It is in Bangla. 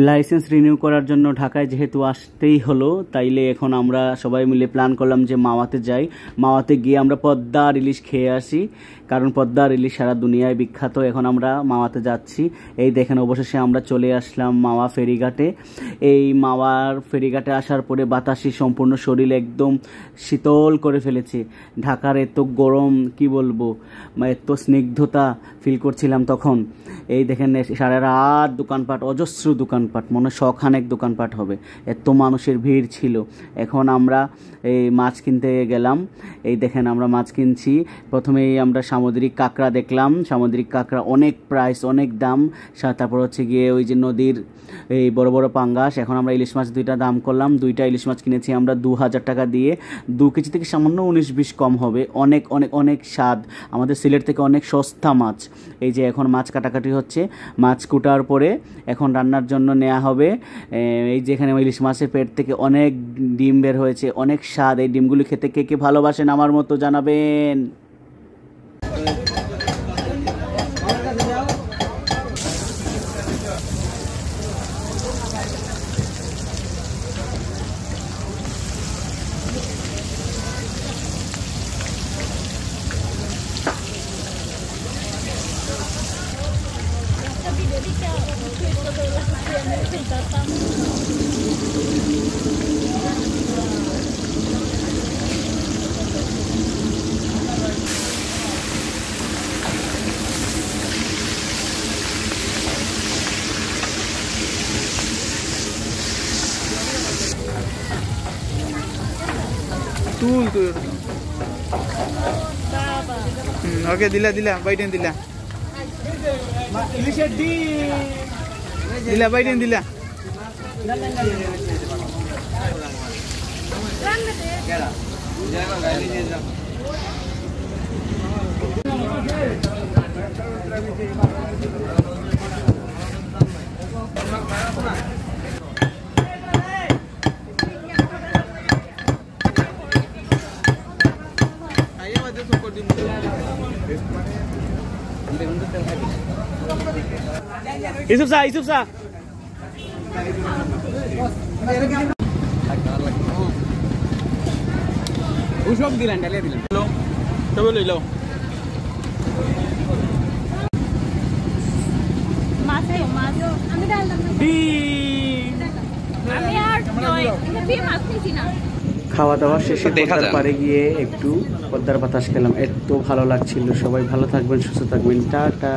লাইসেন্স রিনিউ করার জন্য ঢাকায় যেহেতু আসতেই হলো, তাইলে এখন আমরা সবাই মিলে প্ল্যান করলাম যে মাওয়াতে যাই। মাওয়াতে গিয়ে আমরা পদ্মার ইলিশ খেয়ে আসি, কারণ পদ্মার ইলিশ সারা দুনিয়ায় বিখ্যাত। এখন আমরা মাওয়াতে যাচ্ছি। এই দেখেন অবশেষে আমরা চলে আসলাম মাওয়া ফেরিঘাটে। এই মাওয়ার ফেরিঘাটে আসার পরে বাতাসি সম্পূর্ণ শরীর একদম শীতল করে ফেলেছে। ঢাকার এত গরম কি বলবো, এত স্নিগ্ধতা ফিল করছিলাম তখন। এই দেখেন সারা রাত দোকানপাট, অজস্র দোকানপাট, মনে হয় শখানেক দোকানপাট হবে, এত মানুষের ভিড় ছিল। এখন আমরা এই মাছ কিনতে গেলাম। এই দেখেন আমরা মাছ কিনছি। প্রথমেই আমরা সামুদ্রিক কাঁকড়া দেখলাম। সামুদ্রিক কাঁকড়া অনেক প্রাইস, অনেক দাম। তারপর হচ্ছে গিয়ে ওই যে নদীর এই বড় বড় পাঙ্গাস। এখন আমরা ইলিশ মাছ দুইটা দাম করলাম। দুইটা ইলিশ মাছ কিনেছি আমরা 2000 টাকা দিয়ে। 2 কেজি থেকে সামান্য 19-20 কম হবে। অনেক অনেক অনেক স্বাদ, আমাদের সিলেট থেকে অনেক সস্তা মাছ। এই যে এখন মাছ কাটাকাটি হচ্ছে। মাছ কুটার পরে এখন রান্নার জন্য নেওয়া হবে। এই যেখানে ইলিশ মাছের পেট থেকে অনেক ডিম বের হয়েছে, অনেক স্বাদ। এই ডিমগুলি খেতে কে কে ভালোবাসেন আমার মতো জানাবেন। ओके दिला दिला बैठन दिला दिला बैठन दिला ইউসুফ স্যার, ইউসুফ স্যার সব দিলেন, ডালিয়ে দিলেন, তবে লইল খাওয়া দাওয়া শেষে পদ্মার পাড়ে গিয়ে একটু পদ্মার বাতাস খেলাম। এত ভালো লাগছিল। সবাই ভালো থাকবেন, সুস্থ থাকবেন, টাটা।